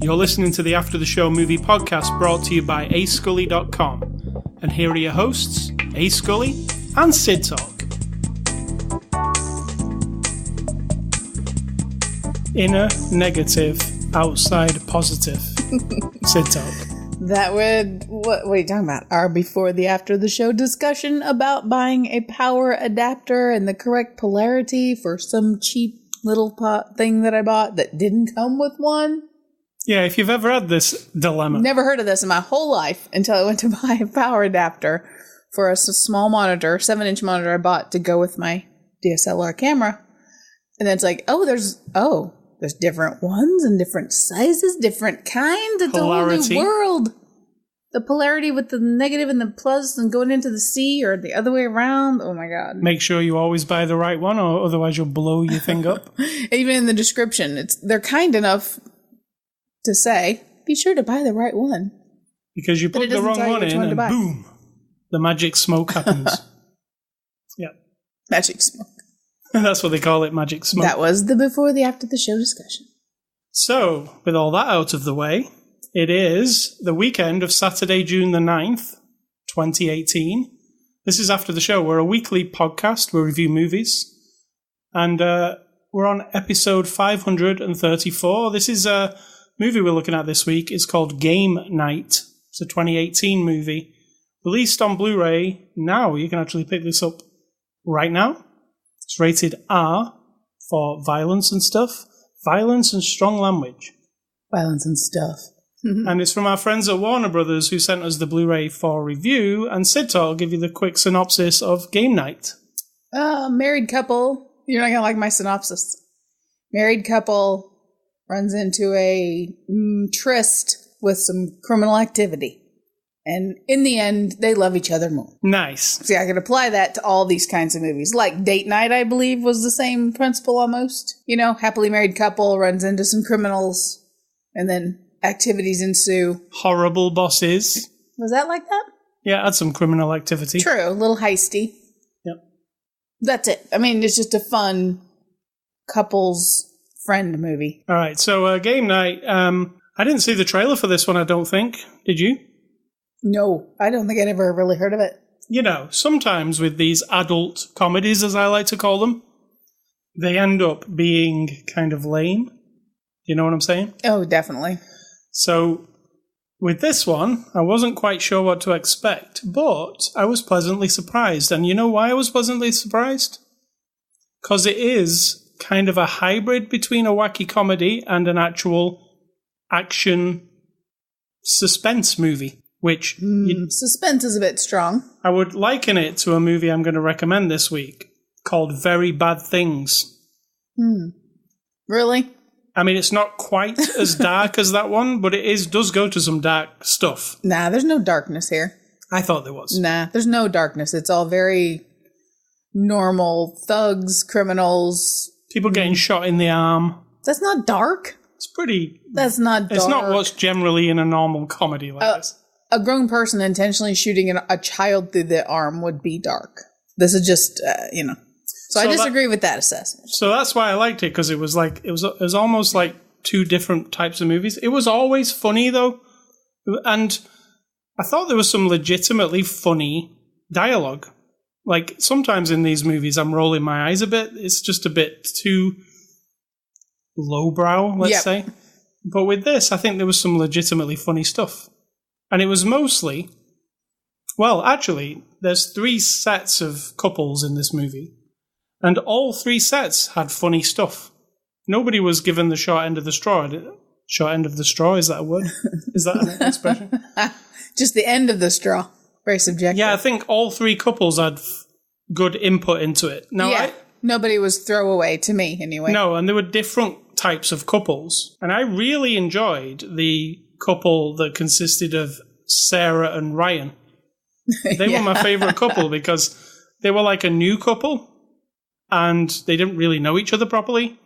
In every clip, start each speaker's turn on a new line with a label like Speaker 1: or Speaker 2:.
Speaker 1: You're listening to the After the Show movie podcast brought to you by ascully.com. And here are your hosts, A Scully and Sid Talk. Inner negative, outside positive. Sid Talk.
Speaker 2: That would, what are you talking about? Our before the after the show discussion about buying a power adapter and the correct polarity for some cheap little thing that I bought that didn't come with one.
Speaker 1: Yeah, if you've ever had this dilemma.
Speaker 2: Never heard of this in my whole life until I went to buy a power adapter for a small monitor, 7-inch monitor I bought to go with my DSLR camera. And then it's like, there's different ones and different sizes, different kinds. It's
Speaker 1: Polarity.
Speaker 2: A whole new world. The polarity with the negative and the plus and going into the C or the other way around. Oh my God.
Speaker 1: Make sure you always buy the right one or otherwise you'll blow your thing up.
Speaker 2: Even in the description, they're kind enough to say, be sure to buy the right one.
Speaker 1: Because you put the wrong one in and boom, the magic smoke happens. Yeah.
Speaker 2: Magic smoke.
Speaker 1: That's what they call it, magic smoke.
Speaker 2: That was the before the after the show discussion.
Speaker 1: So, with all that out of the way, it is the weekend of Saturday, June the 9th, 2018. This is After the Show. We're a weekly podcast. We review movies. And we're on episode 534. This is a movie we're looking at this week. It's called Game Night. It's a 2018 movie. Released on Blu-ray now. You can actually pick this up right now. It's rated R for violence and stuff. Violence and strong language.
Speaker 2: Violence and stuff.
Speaker 1: And it's from our friends at Warner Brothers who sent us the Blu-ray for review. And Sid will give you the quick synopsis of Game Night.
Speaker 2: Married couple. You're not going to like my synopsis. Married couple runs into a tryst with some criminal activity. And in the end, they love each other more.
Speaker 1: Nice.
Speaker 2: See, I could apply that to all these kinds of movies. Like Date Night, I believe, was the same principle almost. You know, happily married couple runs into some criminals, and then activities ensue.
Speaker 1: Horrible bosses.
Speaker 2: Was that like that?
Speaker 1: Yeah, had some criminal activity.
Speaker 2: True, a little heisty.
Speaker 1: Yep.
Speaker 2: That's it. I mean, it's just a fun couples friend movie.
Speaker 1: All right, so Game Night. I didn't see the trailer for this one, I don't think. Did you?
Speaker 2: No, I don't think I'd ever really heard of it.
Speaker 1: You know, sometimes with these adult comedies, as I like to call them, they end up being kind of lame. You know what I'm saying?
Speaker 2: Oh, definitely.
Speaker 1: So, with this one, I wasn't quite sure what to expect, but I was pleasantly surprised. And you know why I was pleasantly surprised? Because it is kind of a hybrid between a wacky comedy and an actual action suspense movie. Which
Speaker 2: suspense is a bit strong.
Speaker 1: I would liken it to a movie I'm going to recommend this week called Very Bad Things.
Speaker 2: Really?
Speaker 1: I mean, it's not quite as dark as that one, but it does go to some dark stuff.
Speaker 2: Nah, there's no darkness here.
Speaker 1: I thought there was.
Speaker 2: Nah, there's no darkness. It's all very normal thugs, criminals.
Speaker 1: People getting shot in the arm.
Speaker 2: That's not dark.
Speaker 1: It's pretty...
Speaker 2: That's not dark.
Speaker 1: It's not what's generally in a normal comedy like this.
Speaker 2: A grown person intentionally shooting a child through the arm would be dark. This is just, So I disagree with that assessment.
Speaker 1: So that's why I liked it, because it was almost like two different types of movies. It was always funny, though. And I thought there was some legitimately funny dialogue. Like, sometimes in these movies, I'm rolling my eyes a bit. It's just a bit too lowbrow, let's say. But with this, I think there was some legitimately funny stuff. And it was mostly... Well, actually, there's 3 sets of couples in this movie. And all 3 sets had funny stuff. Nobody was given the short end of the straw. Short end of the straw, is that a word? Is that an expression?
Speaker 2: Just the end of the straw. Very subjective.
Speaker 1: Yeah, I think all 3 couples had good input into it. Now,
Speaker 2: nobody was throwaway to me, anyway.
Speaker 1: No, and there were different types of couples. And I really enjoyed the couple that consisted of Sarah and Ryan. They were my favourite couple because they were like a new couple and they didn't really know each other properly.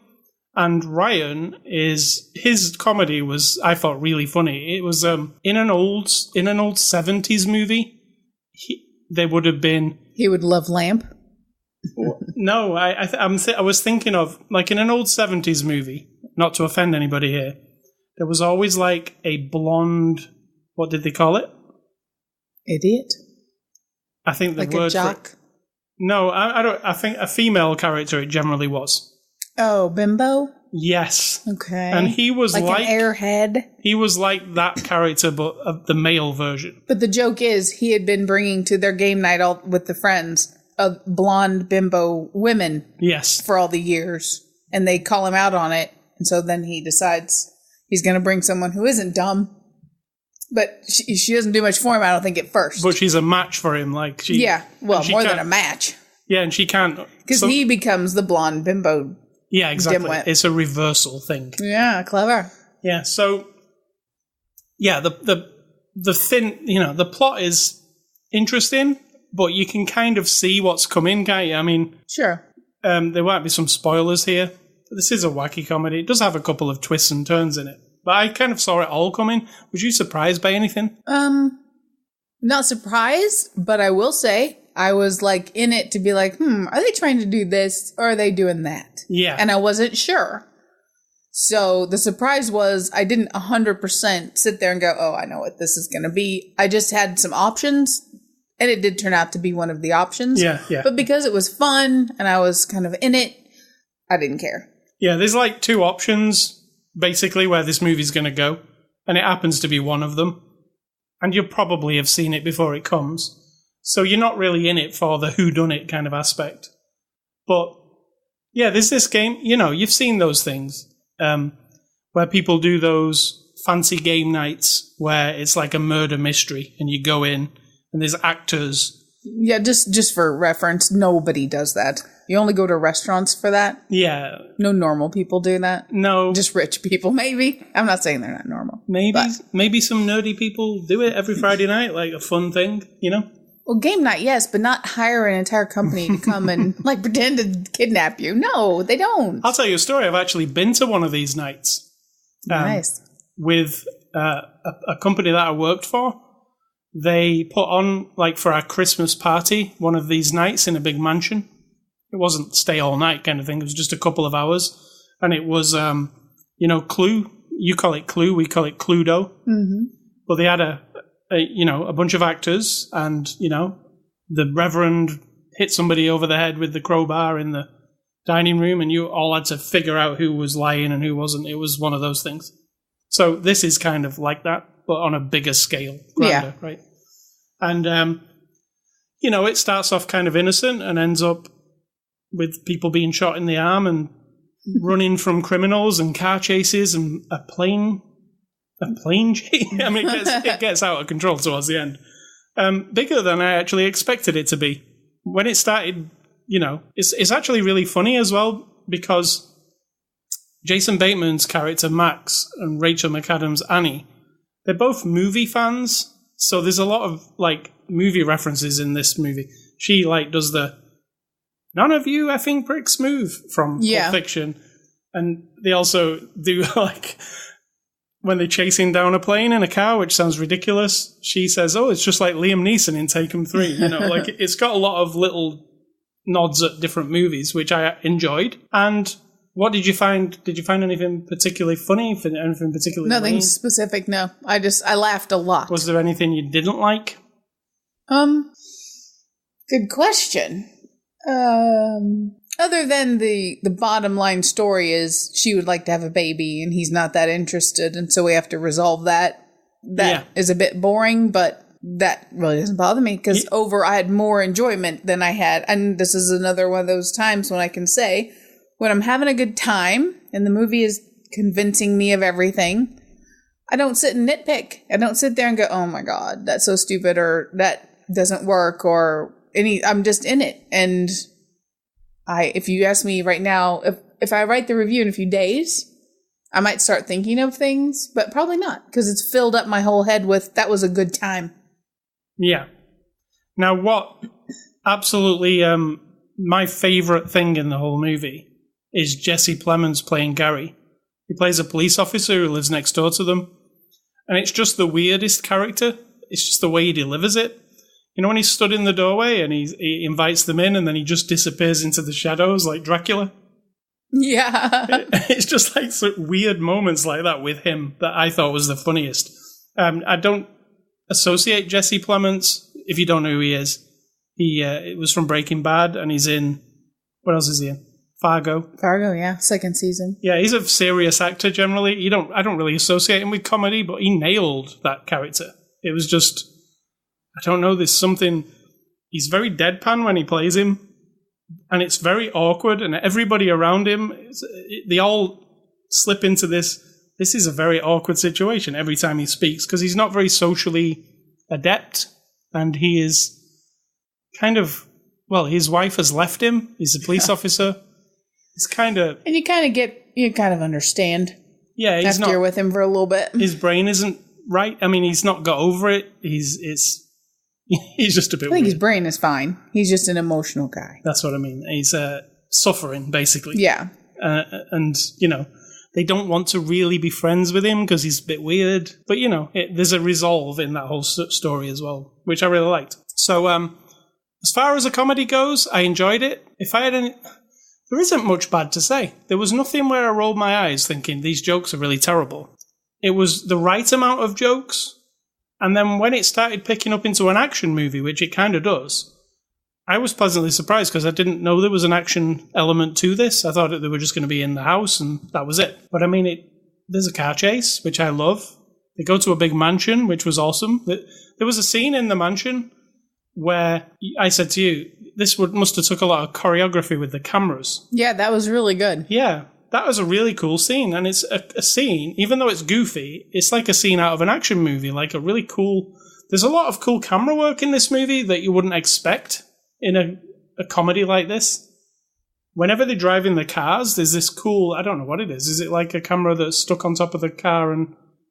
Speaker 1: And Ryan, his comedy was, I thought, really funny. It was in an old 70s movie. They would have been
Speaker 2: He would love lamp.
Speaker 1: No, I was thinking of, like, in an old 70s movie, not to offend anybody here, there was always, like, a blonde, what did they call it?
Speaker 2: Idiot?
Speaker 1: I think the
Speaker 2: like
Speaker 1: word
Speaker 2: a jock?
Speaker 1: for it, no, I don't. I think a female character it generally was.
Speaker 2: Oh, bimbo?
Speaker 1: Yes.
Speaker 2: Okay.
Speaker 1: And he was
Speaker 2: like an airhead?
Speaker 1: He was like that character, but the male version.
Speaker 2: But the joke is, he had been bringing to their game night all with the friends blonde bimbo women.
Speaker 1: Yes.
Speaker 2: For all the years. And they call him out on it. And so then he decides he's going to bring someone who isn't dumb. But she doesn't do much for him, I don't think, at first.
Speaker 1: But she's a match for him. Like she.
Speaker 2: Yeah, well, more than a match.
Speaker 1: Yeah, and she can't.
Speaker 2: Because he becomes the blonde bimbo.
Speaker 1: Yeah, exactly.
Speaker 2: Dimwit.
Speaker 1: It's a reversal thing.
Speaker 2: Yeah, clever.
Speaker 1: Yeah, so yeah, the thin, the plot is interesting, but you can kind of see what's coming, can't you? I mean,
Speaker 2: sure.
Speaker 1: There might be some spoilers here. This is a wacky comedy. It does have a couple of twists and turns in it, but I kind of saw it all coming. Was you surprised by anything?
Speaker 2: Not surprised, but I will say I was like in it to be like, are they trying to do this or are they doing that?
Speaker 1: Yeah.
Speaker 2: And I wasn't sure. So the surprise was I didn't 100% sit there and go, oh, I know what this is going to be. I just had some options, and it did turn out to be one of the options.
Speaker 1: Yeah, yeah.
Speaker 2: But because it was fun and I was kind of in it, I didn't care.
Speaker 1: Yeah, there's like two options, basically, where this movie's going to go, and it happens to be one of them. And you'll probably have seen it before it comes. So you're not really in it for the whodunit kind of aspect. But, yeah, there's this game, you've seen those things, where people do those fancy game nights where it's like a murder mystery, and you go in, and there's actors.
Speaker 2: Yeah, just for reference, nobody does that. You only go to restaurants for that?
Speaker 1: Yeah.
Speaker 2: No normal people do that?
Speaker 1: No.
Speaker 2: Just rich people, maybe? I'm not saying they're not normal.
Speaker 1: Maybe some nerdy people do it every Friday night, like a fun thing,
Speaker 2: Well, game night, yes, but not hire an entire company to come and like pretend to kidnap you. No, they don't.
Speaker 1: I'll tell you a story. I've actually been to one of these nights.
Speaker 2: Nice.
Speaker 1: With a company that I worked for. They put on, like, for our Christmas party, one of these nights in a big mansion. It wasn't stay all night kind of thing. It was just a couple of hours. And it was, Clue. You call it Clue. We call it Cluedo. Mm-hmm. But they had a bunch of actors, and, the Reverend hit somebody over the head with the crowbar in the dining room, and you all had to figure out who was lying and who wasn't. It was one of those things. So this is kind of like that, but on a bigger scale. Grander, yeah. Right? And, it starts off kind of innocent and ends up with people being shot in the arm and running from criminals and car chases and a plane chase. I mean, it gets out of control towards the end. Bigger than I actually expected it to be. When it started, it's actually really funny as well, because Jason Bateman's character Max and Rachel McAdams' Annie, they're both movie fans. So there's a lot of, like, movie references in this movie. She, like, does the "none of you effing pricks move" from Pulp Fiction. And they also do, like, when they're chasing down a plane in a car, which sounds ridiculous, she says, oh, it's just like Liam Neeson in Taken 3. Like, it's got a lot of little nods at different movies, which I enjoyed. And what did you find? Did you find anything particularly funny? Anything particularly
Speaker 2: Nothing
Speaker 1: lame?
Speaker 2: specific, no. I laughed a lot.
Speaker 1: Was there anything you didn't like?
Speaker 2: Good question. Other than the bottom line story is she would like to have a baby and he's not that interested, and so we have to resolve that. That is a bit boring, but that really doesn't bother me, because I had more enjoyment than I had. And this is another one of those times when I can say, when I'm having a good time and the movie is convincing me of everything, I don't sit and nitpick. I don't sit there and go, oh my God, that's so stupid, or that doesn't work, or I'm just in it. And if you ask me right now, if I write the review in a few days, I might start thinking of things, but probably not, because it's filled up my whole head with, that was a good time.
Speaker 1: Yeah. Now, what absolutely my favorite thing in the whole movie is Jesse Plemons playing Gary. He plays a police officer who lives next door to them. And it's just the weirdest character. It's just the way he delivers it. You know when he stood in the doorway and he invites them in and then he just disappears into the shadows like Dracula?
Speaker 2: Yeah.
Speaker 1: It's just like weird moments like that with him that I thought was the funniest. I don't associate Jesse Plemons, if you don't know who he is. It was from Breaking Bad, and he's in, what else is he in? Fargo.
Speaker 2: Fargo, yeah. Second season.
Speaker 1: Yeah, he's a serious actor generally. I don't really associate him with comedy, but he nailed that character. It was just, I don't know, there's something, he's very deadpan when he plays him, and it's very awkward, and everybody around him, they all slip into this is a very awkward situation every time he speaks, because he's not very socially adept, and he is kind of, well, his wife has left him. He's a police officer. It's kind of... And
Speaker 2: you kind of understand.
Speaker 1: Yeah, he's
Speaker 2: after you're with him for a little bit.
Speaker 1: His brain isn't right. I mean, he's not got over it. He's just a bit
Speaker 2: I think
Speaker 1: weird.
Speaker 2: his brain is fine. He's just an emotional guy.
Speaker 1: That's what I mean. He's suffering, basically.
Speaker 2: Yeah.
Speaker 1: And, they don't want to really be friends with him because he's a bit weird. But, there's a resolve in that whole story as well, which I really liked. So, as far as a comedy goes, I enjoyed it. If I had any... There isn't much bad to say. There was nothing where I rolled my eyes thinking, these jokes are really terrible. It was the right amount of jokes. And then when it started picking up into an action movie, which it kind of does, I was pleasantly surprised because I didn't know there was an action element to this. I thought that they were just going to be in the house and that was it. But I mean, there's a car chase, which I love. They go to a big mansion, which was awesome. There was a scene in the mansion where I said to you, this must have took a lot of choreography with the cameras.
Speaker 2: Yeah, that was really good.
Speaker 1: Yeah, that was a really cool scene. And it's a scene, even though it's goofy, it's like a scene out of an action movie, like a really cool... There's a lot of cool camera work in this movie that you wouldn't expect in a comedy like this. Whenever they drive in the cars, there's this cool... I don't know what it is. Is it like a camera that's stuck on top of the car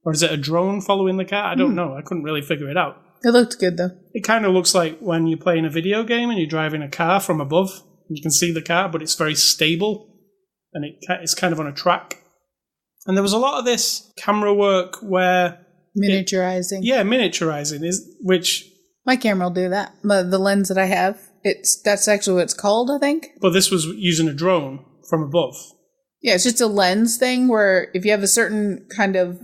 Speaker 1: or is it a drone following the car? I don't know. I couldn't really figure it out.
Speaker 2: It looked good, though.
Speaker 1: It kind of looks like when you're playing a video game and you're driving a car from above. You can see the car, but it's very stable. And it's kind of on a track. And there was a lot of this camera work where...
Speaker 2: Miniaturizing.
Speaker 1: Miniaturizing, which...
Speaker 2: My camera will do that. The lens that I have, that's actually what it's called, I think.
Speaker 1: But this was using a drone from above.
Speaker 2: Yeah, it's just a lens thing where if you have a certain kind of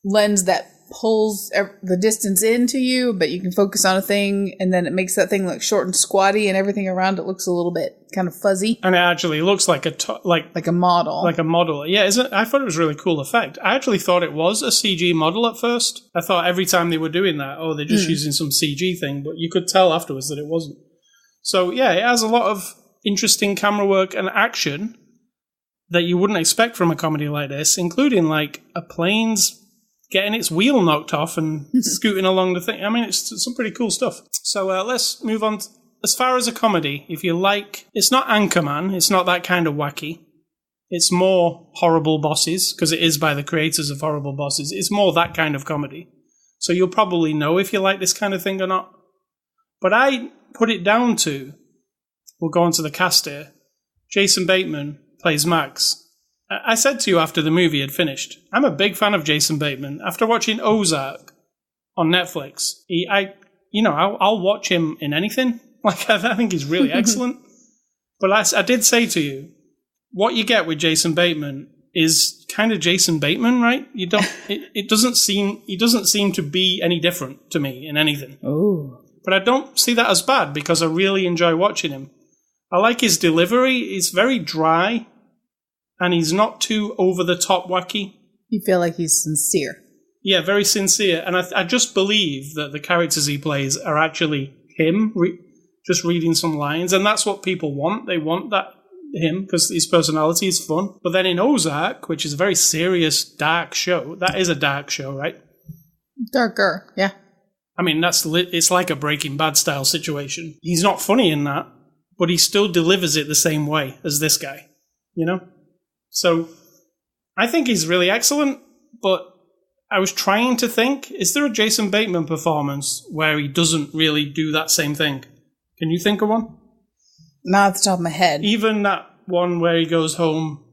Speaker 2: lens that pulls the distance into you, but you can focus on a thing, and then it makes that thing look short and squatty, and everything around it looks a little bit kind of fuzzy.
Speaker 1: And it actually looks like
Speaker 2: like a model.
Speaker 1: Like a model. Yeah, I thought it was a really cool effect. I actually thought it was a CG model at first. I thought every time they were doing that, they're just using some CG thing, but you could tell afterwards that it wasn't. So yeah, it has a lot of interesting camera work and action that you wouldn't expect from a comedy like this, including like a plane's getting its wheel knocked off and scooting along the thing. I mean, it's some pretty cool stuff. So let's move on. As far as a comedy, if you like, it's not Anchorman. It's not that kind of wacky. It's more Horrible Bosses, because it is by the creators of Horrible Bosses. It's more that kind of comedy. So you'll probably know if you like this kind of thing or not. But I put it down to, we'll go on to the cast here. Jason Bateman plays Max. I said to you after the movie had finished, I'm a big fan of Jason Bateman. After watching Ozark on Netflix, I'll watch him in anything. Like, I think he's really excellent. But I did say to you, what you get with Jason Bateman is kind of Jason Bateman, right? You don't. He doesn't seem to be any different to me in anything.
Speaker 2: Oh.
Speaker 1: But I don't see that as bad because I really enjoy watching him. I like his delivery. It's very dry. And he's not too over-the-top wacky.
Speaker 2: You feel like he's sincere.
Speaker 1: Yeah, very sincere. And I just believe that the characters he plays are actually him, just reading some lines. And that's what people want. They want him, because his personality is fun. But then in Ozark, which is a very serious, dark show, that is a dark show, right?
Speaker 2: Darker, yeah.
Speaker 1: I mean, it's like a Breaking Bad style situation. He's not funny in that, but he still delivers it the same way as this guy, So I think he's really excellent, but I was trying to think, is there a Jason Bateman performance where he doesn't really do that same thing? Can you think of one?
Speaker 2: Not off the top of my head.
Speaker 1: Even that one where he goes home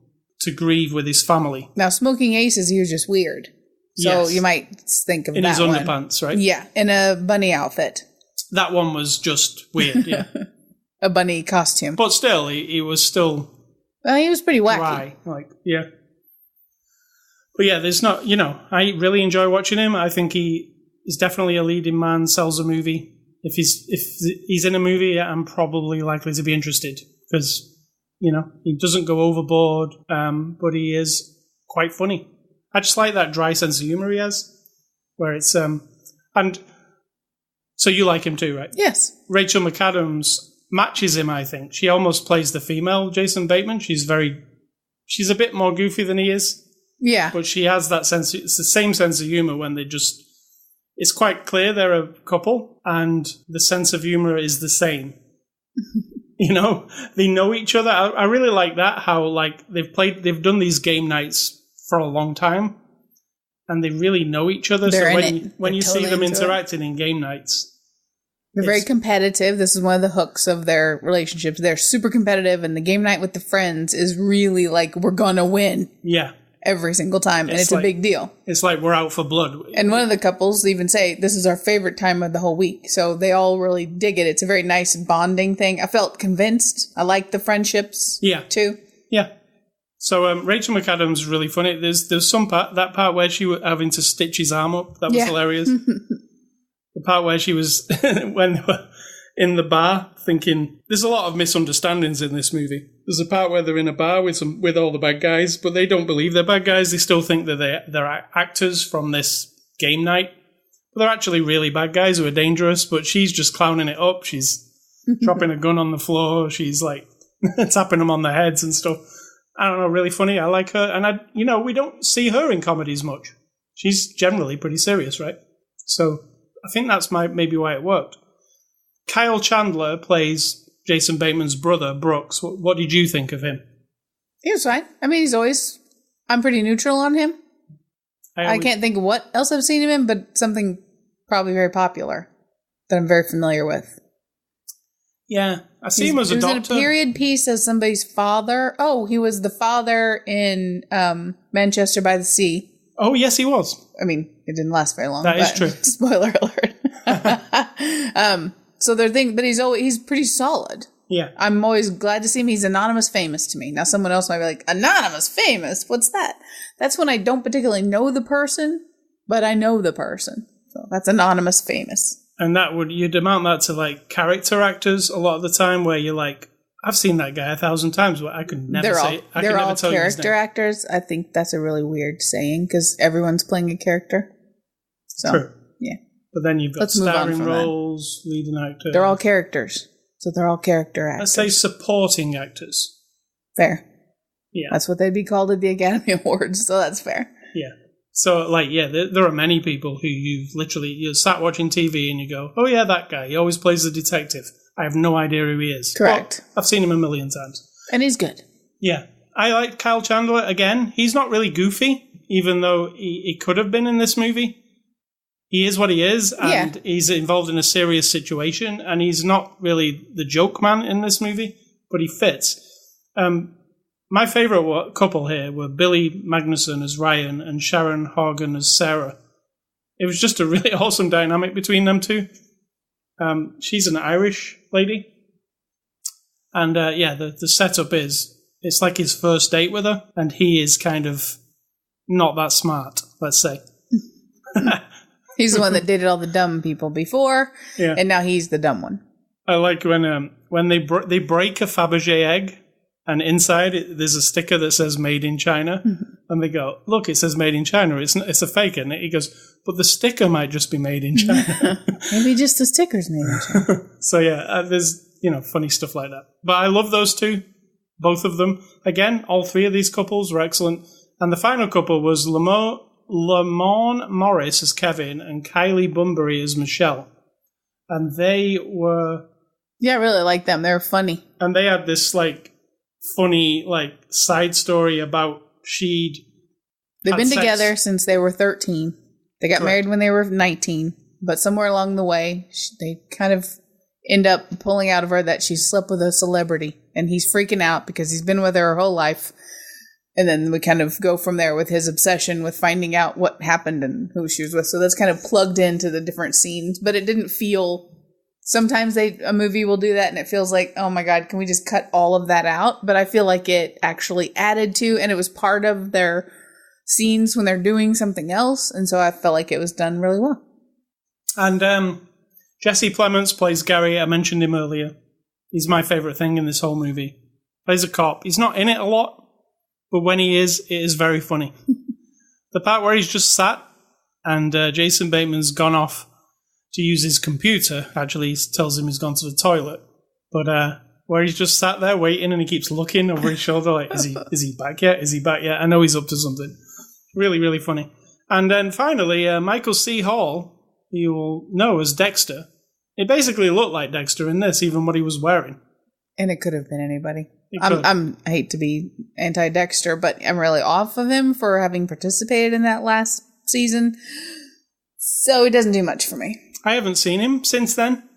Speaker 1: to grieve with his family.
Speaker 2: Now, Smoking Aces, he was just weird. So you might think of
Speaker 1: in
Speaker 2: that
Speaker 1: his
Speaker 2: one.
Speaker 1: underpants, right?
Speaker 2: Yeah, in a bunny outfit.
Speaker 1: That one was just weird, yeah.
Speaker 2: A bunny costume.
Speaker 1: But still, he was still
Speaker 2: Well, he was pretty wacky.
Speaker 1: dry. Like, yeah. But yeah, there's not, I really enjoy watching him. I think he is definitely a leading man, sells a movie. If he's in a movie, I'm probably likely to be interested because, he doesn't go overboard, but he is quite funny. I just like that dry sense of humor he has, where it's, and so you like him too, right?
Speaker 2: Yes.
Speaker 1: Rachel McAdams matches him, I think. She almost plays the female Jason Bateman. She's a bit more goofy than he is.
Speaker 2: Yeah.
Speaker 1: But she has that sense, it's the same sense of humor when it's quite clear they're a couple and the sense of humor is the same. They know each other. I really like that, how like they've done these game nights for a long time and they really know each other. When you see them interacting in game nights,
Speaker 2: they're very competitive. This is one of the hooks of their relationships. They're super competitive, and the game night with the friends is really like, we're gonna win.
Speaker 1: Yeah.
Speaker 2: Every single time, and it's a big deal.
Speaker 1: It's like we're out for blood.
Speaker 2: And one of the couples even say, this is our favorite time of the whole week. So they all really dig it. It's a very nice bonding thing. I felt convinced. I like the friendships too.
Speaker 1: Yeah. So Rachel McAdams is really funny. There's some that part where she was having to stitch his arm up. That was hilarious. The part where she was, when they were in the bar, thinking, there's a lot of misunderstandings in this movie. There's a part where they're in a bar with all the bad guys, but they don't believe they're bad guys. They still think that they're actors from this game night. But they're actually really bad guys who are dangerous, but she's just clowning it up. She's dropping a gun on the floor. She's like tapping them on the heads and stuff. I don't know, really funny. I like her. And we don't see her in comedies much. She's generally pretty serious, right? So I think that's maybe why it worked. Kyle Chandler plays Jason Bateman's brother, Brooks. What did you think of him?
Speaker 2: He was fine. I mean, I'm pretty neutral on him. I can't think of what else I've seen him in, but something probably very popular that I'm very familiar with.
Speaker 1: Yeah, I see him as a doctor.
Speaker 2: He was in a period piece as somebody's father. Oh, he was the father in Manchester by the Sea.
Speaker 1: Oh, yes, he was.
Speaker 2: I mean, it didn't last very long.
Speaker 1: That is true.
Speaker 2: Spoiler alert. So they're thinking, but he's pretty solid.
Speaker 1: Yeah.
Speaker 2: I'm always glad to see him. He's anonymous famous to me. Now someone else might be like, anonymous famous? What's that? That's when I don't particularly know the person, but I know the person. So that's anonymous famous.
Speaker 1: And you'd amount that to like character actors a lot of the time where you're like, I've seen that guy 1,000 times, but I could never say it.
Speaker 2: They're all character actors. I think that's a really weird saying because everyone's playing a character. So,
Speaker 1: true.
Speaker 2: Yeah.
Speaker 1: But then you've got starring roles, leading actors.
Speaker 2: They're all characters. So they're all character actors.
Speaker 1: Let's say supporting actors.
Speaker 2: Fair.
Speaker 1: Yeah.
Speaker 2: That's what they'd be called at the Academy Awards, so that's fair.
Speaker 1: Yeah. So, there are many people who you're sat watching TV and you go, oh yeah, that guy, he always plays the detective. I have no idea who he is.
Speaker 2: Correct.
Speaker 1: But I've seen him a million times.
Speaker 2: And he's good.
Speaker 1: Yeah. I like Kyle Chandler. Again, he's not really goofy, even though he could have been in this movie. He is what he is, and he's involved in a serious situation, and he's not really the joke man in this movie, but he fits. My favourite couple here were Billy Magnuson as Ryan and Sharon Horgan as Sarah. It was just a really awesome dynamic between them two. She's an Irish lady. And the setup is, it's like his first date with her, and he is kind of not that smart, let's say.
Speaker 2: He's the one that dated all the dumb people before, and now he's the dumb one.
Speaker 1: I like when they break a Fabergé egg, and inside there's a sticker that says "Made in China," and they go, "Look, it says Made in China. It's a fake," and he goes, "But the sticker might just be made in China."
Speaker 2: Maybe just the sticker's made in China.
Speaker 1: So there's funny stuff like that. But I love those two, both of them. Again, all three of these couples were excellent, and the final couple was Lamorne Morris as Kevin and Kylie Bunbury as Michelle. And they were...
Speaker 2: Yeah, I really like them. They were funny.
Speaker 1: And they had this, funny, side story about
Speaker 2: They've been together since they were 13. They got married when they were 19. But somewhere along the way, they kind of end up pulling out of her that she slept with a celebrity. And he's freaking out because he's been with her whole life. And then we kind of go from there with his obsession with finding out what happened and who she was with. So that's kind of plugged into the different scenes, but it didn't feel. Sometimes a movie will do that and it feels like, oh my God, can we just cut all of that out? But I feel like it actually added to, and it was part of their scenes when they're doing something else. And so I felt like it was done really well. And
Speaker 1: Jesse Plemons plays Gary. I mentioned him earlier. He's my favorite thing in this whole movie. Plays a cop. He's not in it a lot, but when he is, it is very funny. The part where he's just sat and Jason Bateman's gone off to use his computer. Actually, he tells him he's gone to the toilet. But where he's just sat there waiting and he keeps looking over his shoulder like, is he back yet? Is he back yet? I know he's up to something. Really, really funny. And then finally, Michael C. Hall, you will know as Dexter. It basically looked like Dexter in this, even what he was wearing.
Speaker 2: And it could have been anybody. I hate to be anti-Dexter, but I'm really off of him for having participated in that last season. So it doesn't do much for me.
Speaker 1: I haven't seen him since then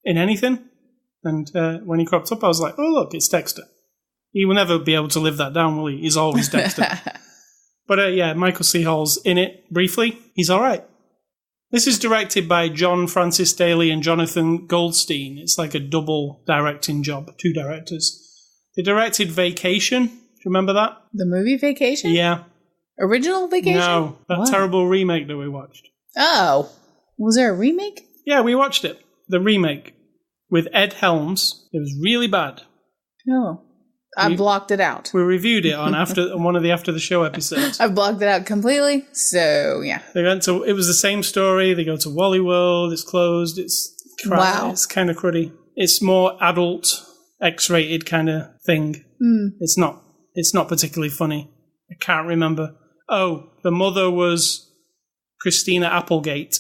Speaker 1: in anything. And when he cropped up, I was like, oh, look, it's Dexter. He will never be able to live that down, will he? He's always Dexter. But yeah, Michael C. Hall's in it briefly. He's all right. This is directed by John Francis Daly and Jonathan Goldstein. It's like a double directing job, 2 directors. They directed Vacation. Do you remember that?
Speaker 2: The movie Vacation?
Speaker 1: Yeah.
Speaker 2: Original Vacation?
Speaker 1: No, that terrible remake that we watched.
Speaker 2: Oh. Was there a remake?
Speaker 1: Yeah, we watched it. The remake with Ed Helms. It was really bad.
Speaker 2: Oh. I blocked it out.
Speaker 1: We reviewed it on one of the After the Show episodes.
Speaker 2: I blocked it out completely, so yeah.
Speaker 1: It was the same story. They go to Wally World. It's closed. It's crap.
Speaker 2: Wow.
Speaker 1: It's kind of cruddy. It's more adult, X-rated kind of thing. It's not particularly funny. I can't remember. Oh, the mother was Christina Applegate.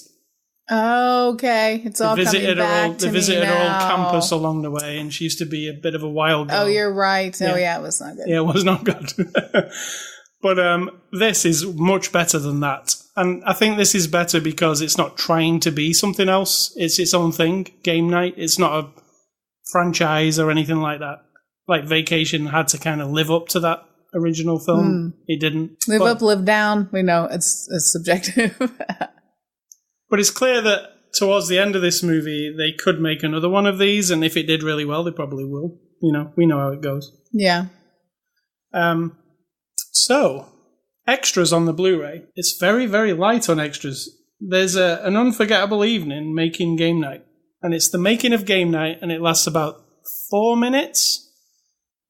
Speaker 2: Okay, it's all coming back to me now. They visited her old campus
Speaker 1: along the way, and she used to be a bit of a wild girl.
Speaker 2: Oh, you're right. Oh, yeah, it was not good.
Speaker 1: Yeah, it was not good. But this is much better than that. And I think this is better because it's not trying to be something else. It's its own thing, game night. It's not a franchise or anything like that. Like Vacation had to kind of live up to that original film. It didn't.
Speaker 2: Live up, live down. We know it's subjective.
Speaker 1: But it's clear that towards the end of this movie, they could make another one of these, and if it did really well, they probably will. We know how it goes.
Speaker 2: Yeah.
Speaker 1: So, extras on the Blu-ray. It's very, very light on extras. There's an unforgettable evening making game night, and it's the making of game night, and it lasts about 4 minutes,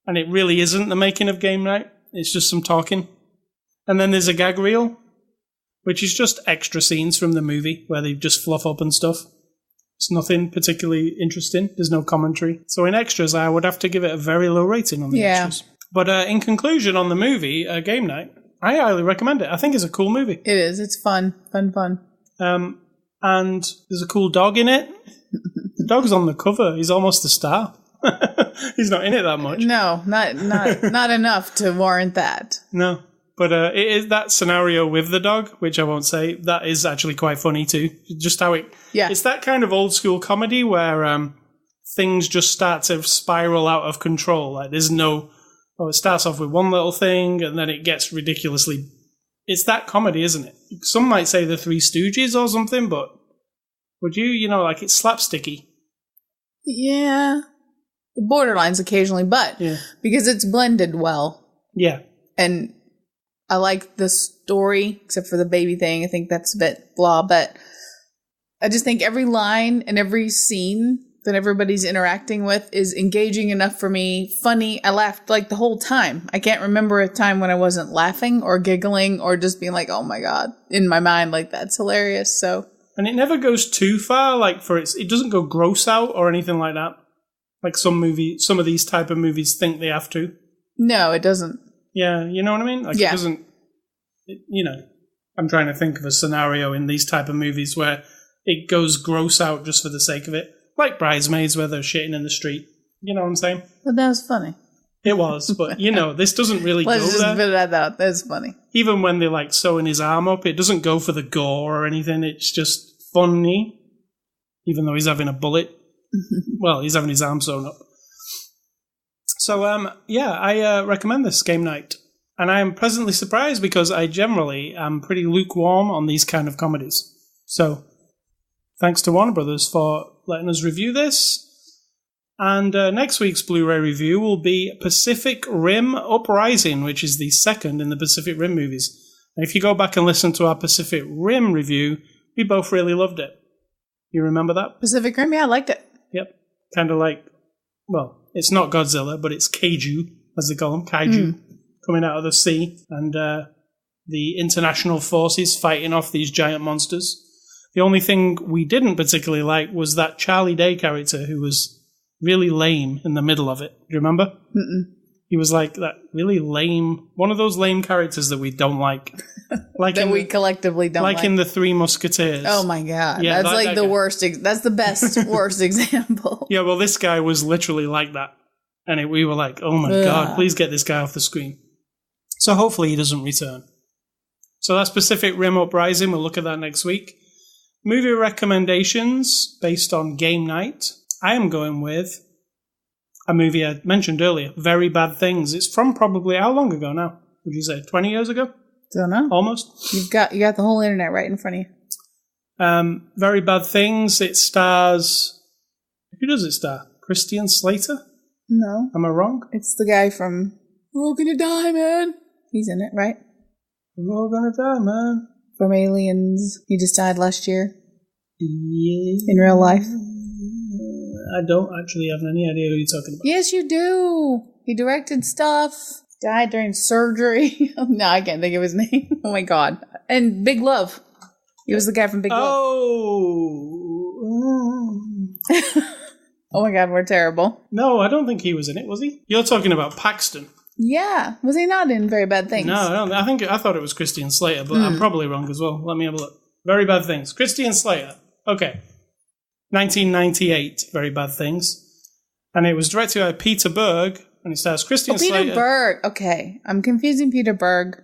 Speaker 1: and it really isn't the making of game night. It's just some talking. And then there's a gag reel, which is just extra scenes from the movie where they just fluff up and stuff. It's nothing particularly interesting. There's no commentary. So in extras, I would have to give it a very low rating on the extras. But in conclusion on the movie, Game Night, I highly recommend it. I think it's a cool movie.
Speaker 2: It is. It's fun. Fun.
Speaker 1: And there's a cool dog in it. The dog's on the cover. He's almost a star. He's not in it that much.
Speaker 2: No, not enough to warrant that.
Speaker 1: No. But it is that scenario with the dog, which I won't say, that is actually quite funny too. Just how it's that kind of old school comedy where things just start to spiral out of control. Like there's it starts off with one little thing and then it gets ridiculously. It's that comedy, isn't it? Some might say the Three Stooges or something, but would you, like it's slapsticky.
Speaker 2: Yeah. Borderlines occasionally, but because it's blended well.
Speaker 1: Yeah.
Speaker 2: And I like the story, except for the baby thing. I think that's a bit blah, but I just think every line and every scene that everybody's interacting with is engaging enough for me. Funny. I laughed like the whole time. I can't remember a time when I wasn't laughing or giggling or just being like, oh my God, in my mind, like that's hilarious. So.
Speaker 1: And it never goes too far, it doesn't go gross out or anything like that. Like some of these type of movies think they have to.
Speaker 2: No, it doesn't.
Speaker 1: Yeah, you know what I mean? It doesn't, I'm trying to think of a scenario in these type of movies where it goes gross out just for the sake of it. Like Bridesmaids where they're shitting in the street. You know what I'm saying?
Speaker 2: But that was funny.
Speaker 1: It was, but this doesn't really go there.
Speaker 2: Let's just put that out. That's funny.
Speaker 1: Even when they're sewing his arm up, it doesn't go for the gore or anything. It's just funny. Even though he's having a bullet. Well, he's having his arm sewn up. So, I recommend this Game Night. And I am pleasantly surprised because I generally am pretty lukewarm on these kind of comedies. So, thanks to Warner Brothers for letting us review this. And next week's Blu-ray review will be Pacific Rim Uprising, which is the second in the Pacific Rim movies. And if you go back and listen to our Pacific Rim review, we both really loved it. You remember that?
Speaker 2: Pacific Rim, yeah, I liked it.
Speaker 1: Yep. Kind of like, well, it's not Godzilla, but it's Kaiju, as they call them, Kaiju, coming out of the sea. And the international forces fighting off these giant monsters. The only thing we didn't particularly like was that Charlie Day character who was really lame in the middle of it. Do you remember?
Speaker 2: Mm-mm.
Speaker 1: He was like that really lame, one of those lame characters that we don't like. Like
Speaker 2: that we collectively don't like.
Speaker 1: Like in The Three Musketeers.
Speaker 2: Oh my God.
Speaker 1: Yeah,
Speaker 2: that's like the worst. That's the best, worst example.
Speaker 1: Yeah, well, this guy was literally like that. And we were like, oh my God, please get this guy off the screen. So hopefully he doesn't return. So that's Pacific Rim Uprising. We'll look at that next week. Movie recommendations based on game night. I am going with a movie I mentioned earlier, Very Bad Things. It's from probably, how long ago now? Would you say 20 years ago?
Speaker 2: Don't know.
Speaker 1: Almost.
Speaker 2: You got the whole internet right in front of you.
Speaker 1: Very Bad Things. It stars, who does it star? Christian Slater?
Speaker 2: No.
Speaker 1: Am I wrong?
Speaker 2: It's the guy from We're All Gonna Die, Man. He's in it, right?
Speaker 1: We're all gonna die, man.
Speaker 2: From Aliens. He just died last year.
Speaker 1: Yeah.
Speaker 2: In real life.
Speaker 1: I don't actually have any idea who you're talking about.
Speaker 2: Yes, you do. He directed stuff. Died during surgery. No, I can't think of his name. Oh my God. And Big Love. He was the guy from Big Love. Oh my God, we're terrible.
Speaker 1: No, I don't think he was in it, was he? You're talking about Paxton.
Speaker 2: Yeah. Was he not in Very Bad Things?
Speaker 1: No, I don't. I thought it was Christian Slater, but I'm probably wrong as well. Let me have a look. Very Bad Things. Christian Slater. Okay. 1998, Very Bad Things. And it was directed by Peter Berg, and it stars Christian Slater.
Speaker 2: Peter Berg. Okay. I'm confusing Peter Berg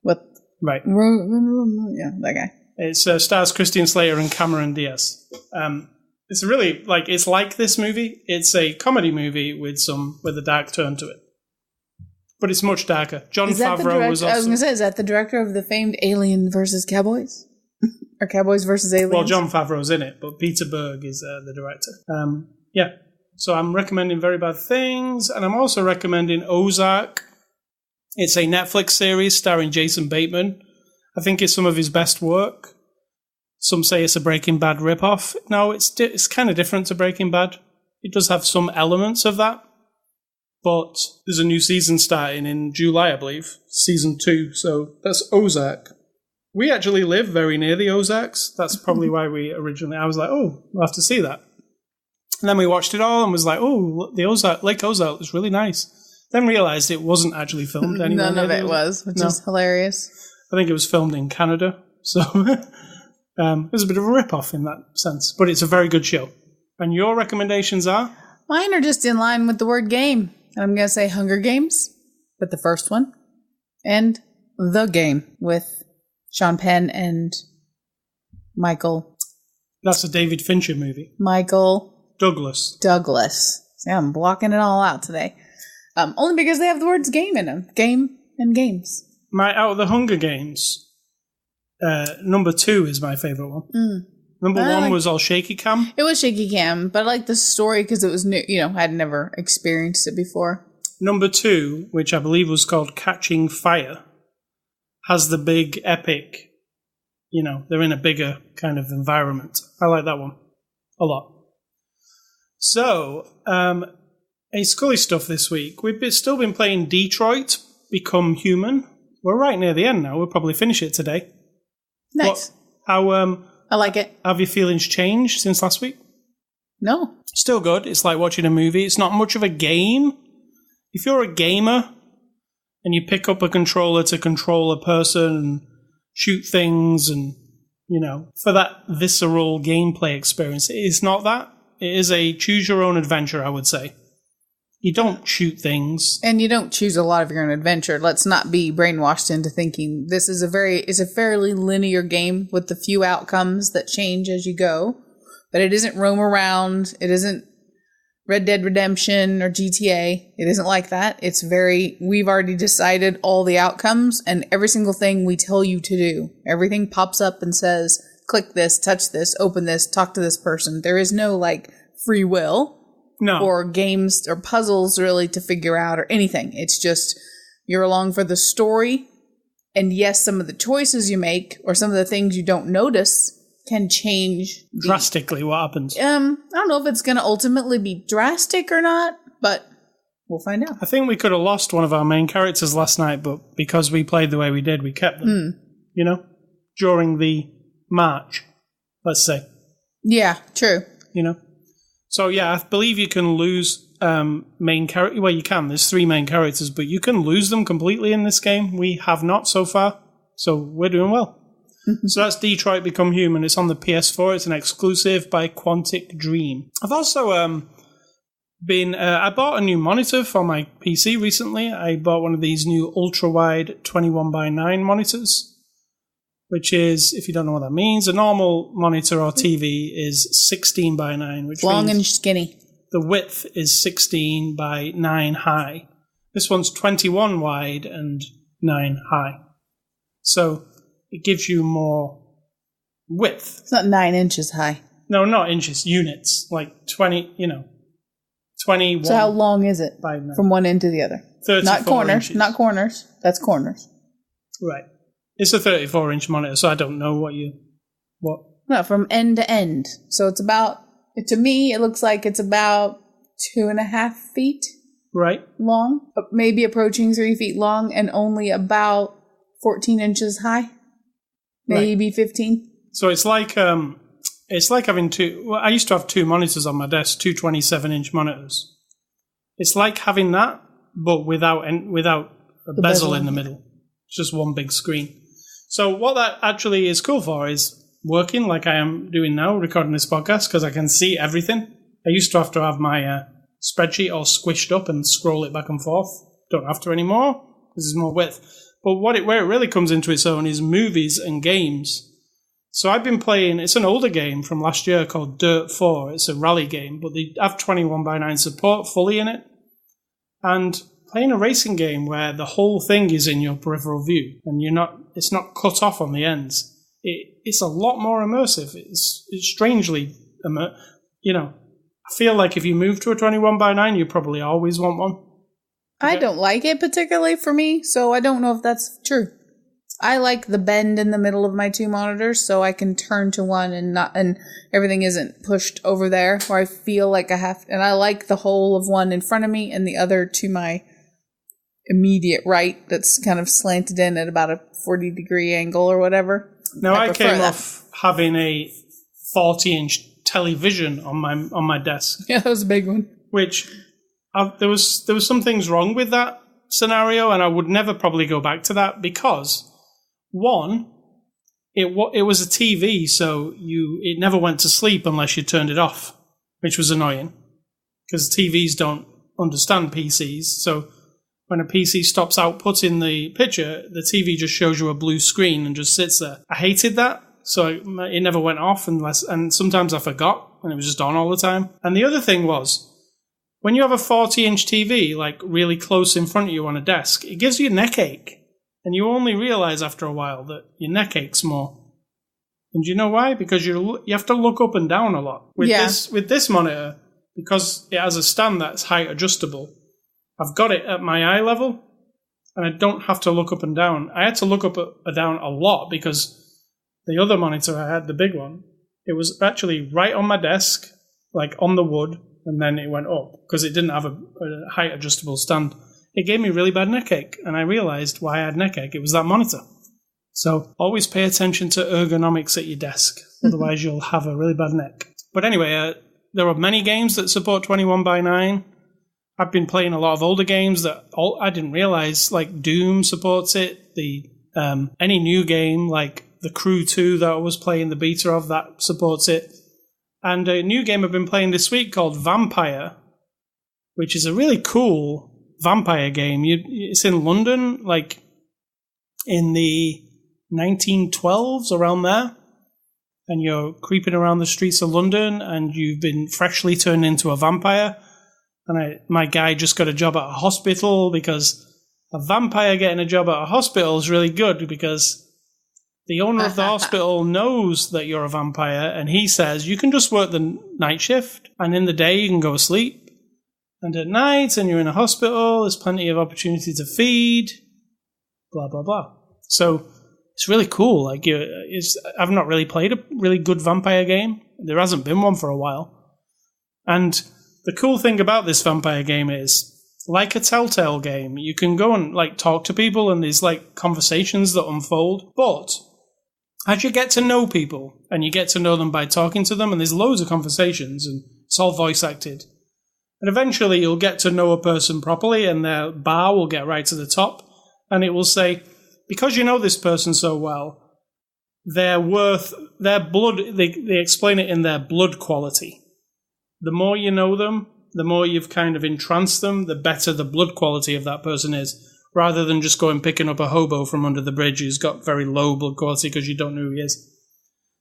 Speaker 2: with...
Speaker 1: Right.
Speaker 2: Yeah, that guy.
Speaker 1: It stars Christian Slater and Cameron Diaz. It's really, it's like this movie. It's a comedy movie with a dark turn to it. But it's much darker. Jon Favreau was also...
Speaker 2: I was going to say, is that the director of the famed Alien vs. Cowboys? Or Cowboys vs. Aliens?
Speaker 1: Well, Jon Favreau's in it, but Peter Berg is the director. Yeah. So I'm recommending Very Bad Things, and I'm also recommending Ozark. It's a Netflix series starring Jason Bateman. I think it's some of his best work. Some say it's a Breaking Bad ripoff. No, it's kind of different to Breaking Bad. It does have some elements of that. But there's a new season starting in July, I believe. Season 2. So that's Ozark. We actually live very near the Ozarks. That's probably why I was like, oh, we'll have to see that. And then we watched it all and was like, oh, Lake Ozark is really nice. Then realised it wasn't actually filmed anywhere.
Speaker 2: None of it was, which is hilarious.
Speaker 1: I think it was filmed in Canada. So it was a bit of a rip-off in that sense. But it's a very good show. And your recommendations are?
Speaker 2: Mine are just in line with the word game. I'm going to say Hunger Games, with the first one. And The Game, with Sean Penn and Michael.
Speaker 1: That's a David Fincher movie.
Speaker 2: Michael
Speaker 1: Douglas.
Speaker 2: See, I'm blocking it all out today. Only because they have the words game in them. Game and games.
Speaker 1: Out of the Hunger Games, number 2 is my favourite one. Number 1 was all shaky cam.
Speaker 2: It was shaky cam, but I like the story because it was new. I'd never experienced it before.
Speaker 1: Number 2, which I believe was called Catching Fire, has the big epic, they're in a bigger kind of environment. I like that one a lot. So, a Scully stuff this week. We've still been playing Detroit Become Human. We're right near the end now. We'll probably finish it today.
Speaker 2: Nice. I like it.
Speaker 1: Have your feelings changed since last week?
Speaker 2: No.
Speaker 1: Still good. It's like watching a movie. It's not much of a game. If you're a gamer and you pick up a controller to control a person and shoot things and, for that visceral gameplay experience, it is not that. It is a choose-your-own adventure, I would say. You don't shoot things. And
Speaker 2: you don't choose a lot of your own adventure. Let's not be brainwashed into thinking this is a fairly linear game with the few outcomes that change as you go. But it isn't roam around. It isn't Red Dead Redemption or GTA. It isn't like that. It's we've already decided all the outcomes and every single thing we tell you to do. Everything pops up and says, click this, touch this, open this, talk to this person. There is no free will or games or puzzles really to figure out or anything. It's just you're along for the story. And yes, some of the choices you make or some of the things you don't notice can change
Speaker 1: drastically what happens.
Speaker 2: I don't know if it's going to ultimately be drastic or not, but we'll find out.
Speaker 1: I think we could have lost one of our main characters last night, but because we played the way we did, we kept them. During the march, let's say.
Speaker 2: Yeah, true.
Speaker 1: So yeah, I believe you can lose main character. Well, you can. There's 3 main characters, but you can lose them completely in this game. We have not so far, so we're doing well. So that's Detroit Become Human. It's on the PS4. It's an exclusive by Quantic Dream. I've also I bought a new monitor for my PC recently. I bought one of these new ultra-wide 21:9 monitors, which is, if you don't know what that means, a normal monitor or TV is 16:9, which
Speaker 2: long
Speaker 1: means
Speaker 2: and skinny.
Speaker 1: The width is 16:9 high. This one's 21 wide and 9 high. So it gives you more width.
Speaker 2: It's not 9 inches high.
Speaker 1: No, not inches, units. 20, 21.
Speaker 2: So how long is it from one end to the other?
Speaker 1: 34
Speaker 2: Not corners.
Speaker 1: inches.
Speaker 2: Not corners. That's corners.
Speaker 1: Right. It's a 34-inch monitor, so I don't know what.
Speaker 2: No, from end to end. So it's about, to me, it looks like it's about 2.5 feet long, maybe approaching 3 feet long, and only about 14 inches high. Maybe 15.
Speaker 1: So it's like having two. Well, I used to have 2 monitors on my desk, 2 27-inch monitors. It's like having that, but without a bezel in the middle. It's just one big screen. So what that actually is cool for is working like I am doing now, recording this podcast, because I can see everything. I used to have to have my spreadsheet all squished up and scroll it back and forth. Don't have to anymore because there's more width. But where it really comes into its own is movies and games. So I've been playing, it's an older game from last year called Dirt 4. It's a rally game, but they have 21:9 support fully in it. And playing a racing game where the whole thing is in your peripheral view and it's not cut off on the ends. It's a lot more immersive. It's strangely, I feel like if you move to a 21:9, you probably always want one.
Speaker 2: I don't like it particularly for me, so I don't know if that's true. I like the bend in the middle of my 2 monitors, so I can turn to one and everything isn't pushed over there where I feel like I have. And I like the whole of one in front of me and the other to my immediate right that's kind of slanted in at about a 40-degree angle or whatever.
Speaker 1: Now I came off having a 40-inch television on my desk.
Speaker 2: Yeah, that was a big one.
Speaker 1: Which there was some things wrong with that scenario, and I would never probably go back to that because, one, it was a TV, so it never went to sleep unless you turned it off, which was annoying because TVs don't understand PCs. So when a PC stops outputting the picture, the TV just shows you a blue screen and just sits there. I hated that, so it never went off and sometimes I forgot and it was just on all the time. And the other thing was, when you have a 40-inch TV, really close in front of you on a desk, it gives you a neck ache. And you only realize after a while that your neck aches more. And do you know why? Because you have to look up and down a lot. With this monitor, because it has a stand that's height adjustable, I've got it at my eye level, and I don't have to look up and down. I had to look up and down a lot because the other monitor I had, the big one, it was actually right on my desk, on the wood, and then it went up because it didn't have a height adjustable stand. It gave me really bad neck ache, and I realized why I had neck ache. It was that monitor. So always pay attention to ergonomics at your desk, otherwise you'll have a really bad neck. But anyway, there are many games that support 21:9. I've been playing a lot of older games that I didn't realize, like Doom supports it. Any new game like The Crew 2 that I was playing the beta of, that supports it. And a new game I've been playing this week called Vampire, which is a really cool vampire game. It's in London, in the 1912s, around there. And you're creeping around the streets of London and you've been freshly turned into a vampire. and my guy just got a job at a hospital, because a vampire getting a job at a hospital is really good, because the owner of the hospital knows that you're a vampire, and he says you can just work the night shift, and in the day you can go to sleep, and at night, and you're in a hospital, there's plenty of opportunity to feed, blah, blah, blah. So it's really cool. Like, I've not really played a really good vampire game. There hasn't been one for a while. And the cool thing about this vampire game is, like a Telltale game, you can go and like talk to people, and there's like conversations that unfold. But as you get to know people, and you get to know them by talking to them, and there's loads of conversations, and it's all voice acted. And eventually you'll get to know a person properly, and their bar will get right to the top, and it will say, because you know this person so well, their blood, they explain it in their blood quality. The more you know them, the more you've kind of entranced them, the better the blood quality of that person is, rather than just going picking up a hobo from under the bridge who's got very low blood quality because you don't know who he is.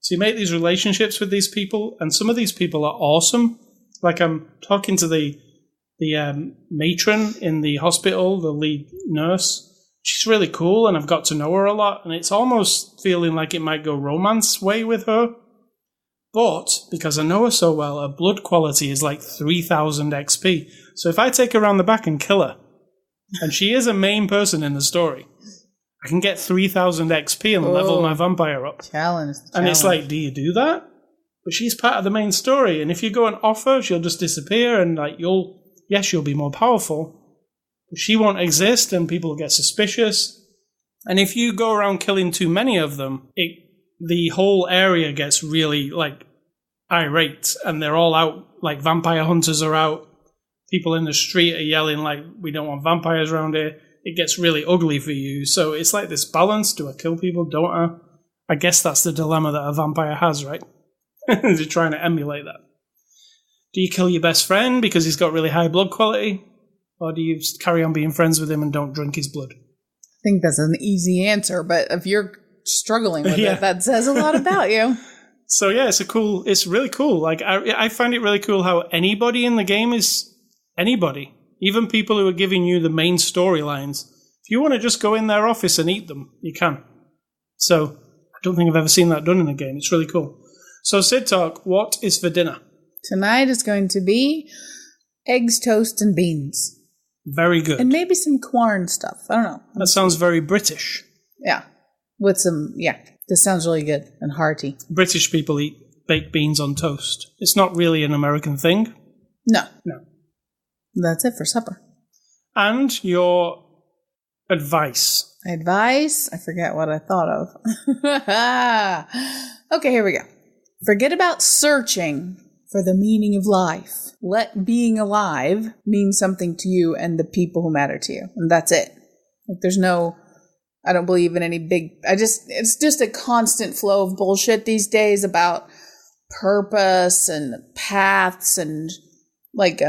Speaker 1: So you make these relationships with these people, and some of these people are awesome. Like, I'm talking to the matron in the hospital, the lead nurse. She's really cool, and I've got to know her a lot, and it's almost feeling like it might go romance way with her. But, because I know her so well, her blood quality is like 3,000 XP. So if I take her around the back and kill her, and she is a main person in the story, I can get 3,000 XP and level my vampire up.
Speaker 2: Challenge.
Speaker 1: And it's like, do you do that? But she's part of the main story, and if you go and off her, she'll just disappear, and like you'll be more powerful, but she won't exist, and people will get suspicious. And if you go around killing too many of them, the whole area gets really like irate, and they're all out. Like, vampire hunters are out. People in the street are yelling like, "We don't want vampires around here." It gets really ugly for you. So it's like this balance: do I kill people? Don't I? I guess that's the dilemma that a vampire has, right? They're trying to emulate that. Do you kill your best friend because he's got really high blood quality? Or do you just carry on being friends with him and don't drink his blood?
Speaker 2: I think that's an easy answer, but if you're struggling with it, that says a lot about you.
Speaker 1: So yeah, it's really cool. Like, I find it really cool how anybody in the game is anybody. Even people who are giving you the main storylines. If you want to just go in their office and eat them, you can. So I don't think I've ever seen that done in a game. It's really cool. So, Sid Talk, what is for dinner?
Speaker 2: Tonight is going to be eggs, toast, and beans.
Speaker 1: Very good.
Speaker 2: And maybe some corn stuff. I don't know.
Speaker 1: That sounds very British.
Speaker 2: Yeah. With some, this sounds really good and hearty.
Speaker 1: British people eat baked beans on toast. It's not really an American thing.
Speaker 2: No.
Speaker 1: No.
Speaker 2: That's it for supper.
Speaker 1: And your advice.
Speaker 2: Advice? I forget what I thought of. Okay, here we go. Forget about searching for the meaning of life. Let being alive mean something to you and the people who matter to you. And that's it. Like, there's no, I don't believe in any big, it's just a constant flow of bullshit these days about purpose and paths and like,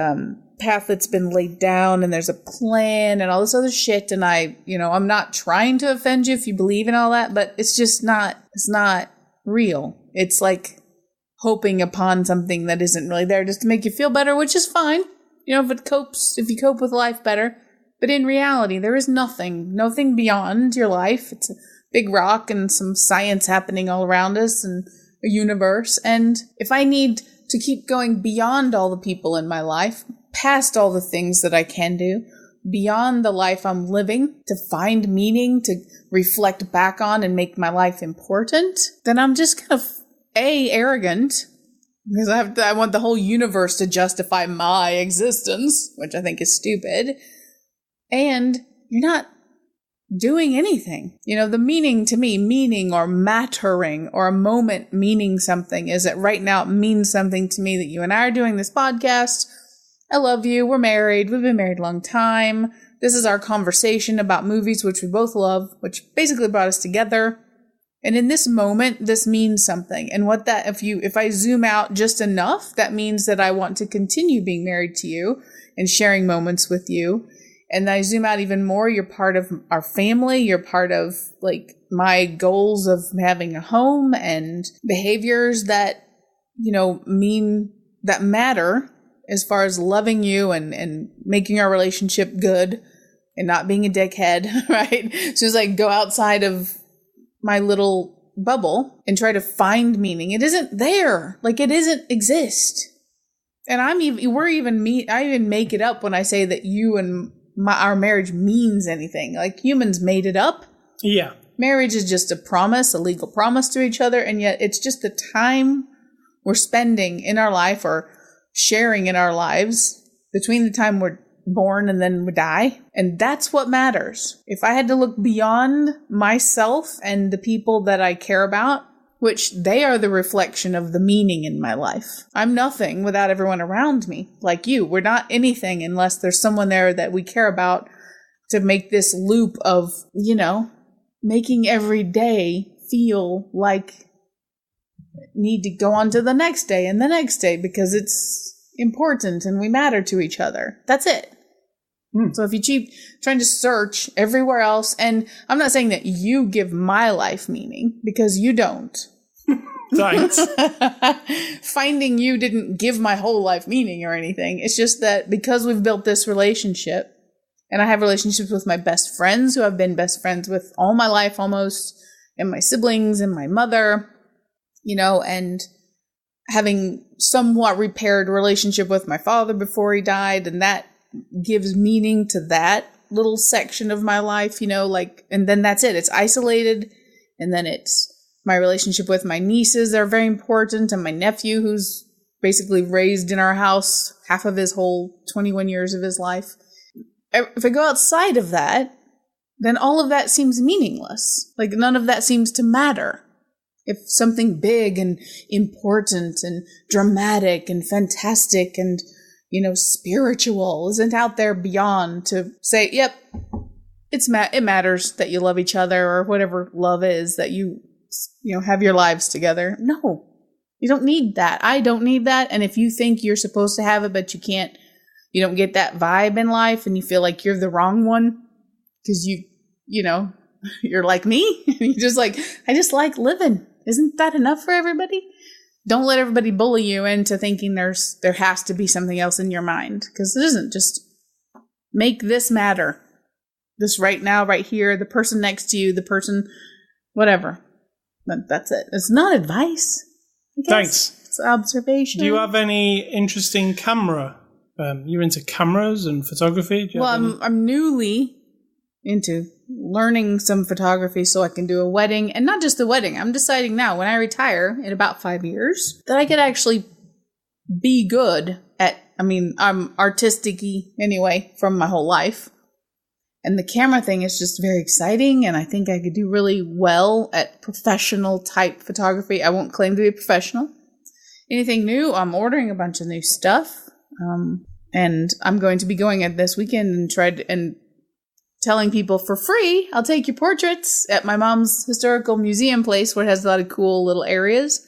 Speaker 2: path that's been laid down and there's a plan and all this other shit. And I'm not trying to offend you if you believe in all that, but it's just it's not real. It's like hoping upon something that isn't really there just to make you feel better, which is fine. If you cope with life better. But in reality, there is nothing beyond your life. It's a big rock and some science happening all around us and a universe. And if I need to keep going beyond all the people in my life, past all the things that I can do, beyond the life I'm living, to find meaning, to reflect back on and make my life important, then I'm just kind of arrogant, because I want the whole universe to justify my existence, which I think is stupid. And you're not doing anything. The meaning to me, meaning or mattering or a moment meaning something, is that right now it means something to me that you and I are doing this podcast. I love you. We're married. We've been married a long time. This is our conversation about movies, which we both love, which basically brought us together. And in this moment, this means something. And if I zoom out just enough, that means that I want to continue being married to you and sharing moments with you. And I zoom out even more, you're part of our family. You're part of like my goals of having a home and behaviors that, that matter as far as loving you and making our relationship good and not being a dickhead, right? So it's like, go outside of my little bubble and try to find meaning. It isn't there. Like, it doesn't exist. And I even make it up when I say that you and our marriage means anything. Like, humans made it up.
Speaker 1: Yeah.
Speaker 2: Marriage is just a promise, a legal promise to each other, and yet it's just the time we're spending in our life or sharing in our lives between the time we're born and then we die. And that's what matters. If I had to look beyond myself and the people that I care about, which they are the reflection of the meaning in my life. I'm nothing without everyone around me, like you. We're not anything unless there's someone there that we care about to make this loop of, making every day feel like need to go on to the next day and the next day because it's important and we matter to each other. That's it. So if you keep trying to search everywhere else, and I'm not saying that you give my life meaning, because you don't.
Speaker 1: Thanks.
Speaker 2: Finding you didn't give my whole life meaning or anything. It's just that because we've built this relationship, and I have relationships with my best friends who I've been best friends with all my life almost, and my siblings and my mother, and having somewhat repaired relationship with my father before he died, and that gives meaning to that little section of my life, and then that's it. It's isolated, and then it's my relationship with my nieces are very important, and my nephew, who's basically raised in our house half of his whole 21 years of his life. If I go outside of that, then all of that seems meaningless. Like, none of that seems to matter. If something big and important and dramatic and fantastic and, spiritual isn't out there beyond to say, yep, it matters that you love each other, or whatever love is, that you have your lives together. No, you don't need that. I don't need that. And if you think you're supposed to have it, but you don't get that vibe in life, and you feel like you're the wrong one because you're like me. You're just like, I just like living. Isn't that enough for everybody? Don't let everybody bully you into thinking there has to be something else in your mind, because it isn't. Just make this matter. This right now, right here, the person next to you, the person, whatever. That's it. It's not advice.
Speaker 1: Thanks.
Speaker 2: It's observation.
Speaker 1: Do you have any interesting camera? You're into cameras and photography?
Speaker 2: I'm newly into learning some photography so I can do a wedding. And not just the wedding. I'm deciding now, when I retire in about 5 years, that I could actually be good at, I'm artistic-y anyway from my whole life. And the camera thing is just very exciting, and I think I could do really well at professional type photography. I won't claim to be a professional. Anything new, I'm ordering a bunch of new stuff. And I'm going to be going at this weekend and telling people for free, I'll take your portraits at my mom's historical museum place, where it has a lot of cool little areas.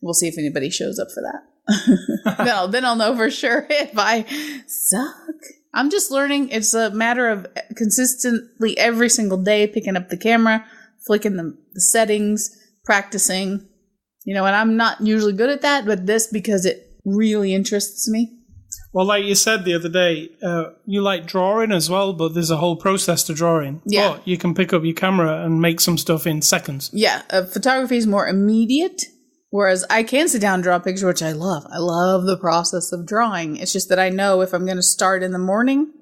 Speaker 2: We'll see if anybody shows up for that. Then I'll know for sure if I suck. I'm just learning. It's a matter of consistently every single day picking up the camera, flicking the settings, practicing, and I'm not usually good at that, but this because it really interests me.
Speaker 1: Well, like you said the other day, you like drawing as well, but there's a whole process to drawing.
Speaker 2: Yeah.
Speaker 1: But you can pick up your camera and make some stuff in seconds.
Speaker 2: Yeah, photography is more immediate, whereas I can sit down and draw a picture, which I love. I love the process of drawing. It's just that I know if I'm going to start in the morning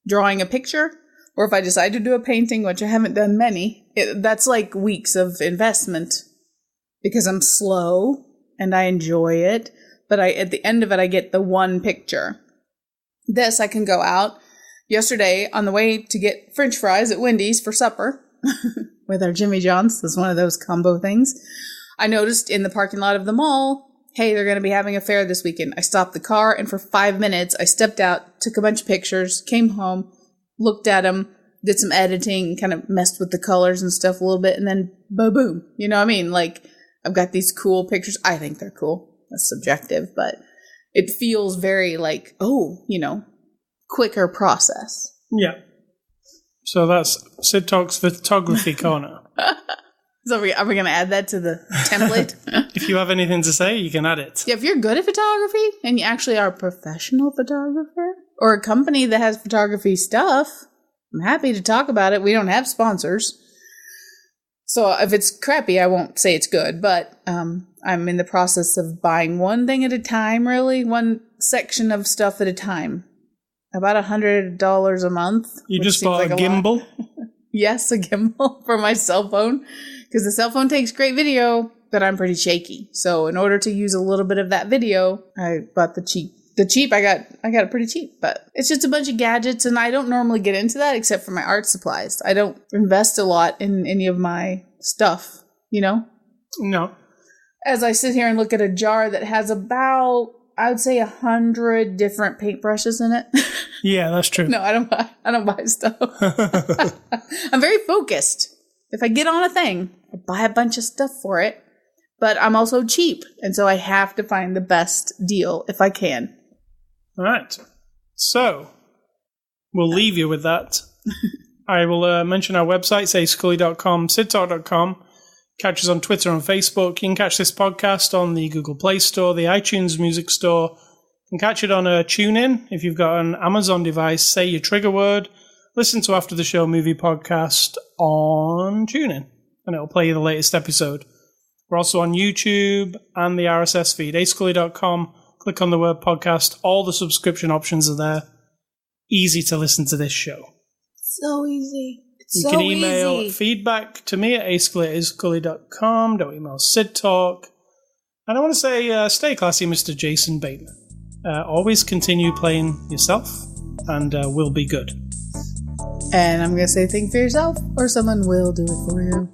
Speaker 2: drawing a picture, or if I decide to do a painting, which I haven't done many, that's like weeks of investment, because I'm slow and I enjoy it. But at the end of it, I get the one picture. This, I can go out. Yesterday, on the way to get French fries at Wendy's for supper, with our Jimmy John's, that's one of those combo things, I noticed in the parking lot of the mall, hey, they're going to be having a fair this weekend. I stopped the car, and for 5 minutes, I stepped out, took a bunch of pictures, came home, looked at them, did some editing, kind of messed with the colors and stuff a little bit, and then boom. You know what I mean? Like, I've got these cool pictures. I think they're cool. That's subjective, but it feels very like, quicker process.
Speaker 1: Yeah. So that's Sid Talk's Photography Corner.
Speaker 2: So are we going to add that to the template?
Speaker 1: If you have anything to say, you can add it.
Speaker 2: Yeah, if you're good at photography and you actually are a professional photographer or a company that has photography stuff, I'm happy to talk about it. We don't have sponsors. So if it's crappy, I won't say it's good, but I'm in the process of buying one thing at a time, really, one section of stuff at a time. About $100 a month.
Speaker 1: You just bought a gimbal?
Speaker 2: Yes, a gimbal for my cell phone, because the cell phone takes great video, but I'm pretty shaky. So in order to use a little bit of that video, I bought the cheap. I got it pretty cheap, but it's just a bunch of gadgets, and I don't normally get into that except for my art supplies. I don't invest a lot in any of my stuff, you know?
Speaker 1: No.
Speaker 2: As I sit here and look at a jar that has about, I would say 100 different paintbrushes in it.
Speaker 1: Yeah, that's true.
Speaker 2: No, I don't buy stuff. I'm very focused. If I get on a thing, I buy a bunch of stuff for it, but I'm also cheap, and so I have to find the best deal if I can.
Speaker 1: All right. So, we'll leave you with that. I will mention our websites, ascully.com, sidtalk.com. Catch us on Twitter and Facebook. You can catch this podcast on the Google Play Store, the iTunes Music Store. You can catch it on a TuneIn. If you've got an Amazon device, say your trigger word. Listen to After the Show Movie Podcast on TuneIn, and it'll play you the latest episode. We're also on YouTube and the RSS feed, ascully.com. Click on the word podcast. All the subscription options are there. Easy to listen to this show.
Speaker 2: So easy.
Speaker 1: You can email feedback to me at ascully@ascully.com. Don't email Sid Talk. And I want to say, stay classy, Mr. Jason Bateman. Always continue playing yourself, and we'll be good.
Speaker 2: And I'm going to say, think for yourself, or someone will do it for you.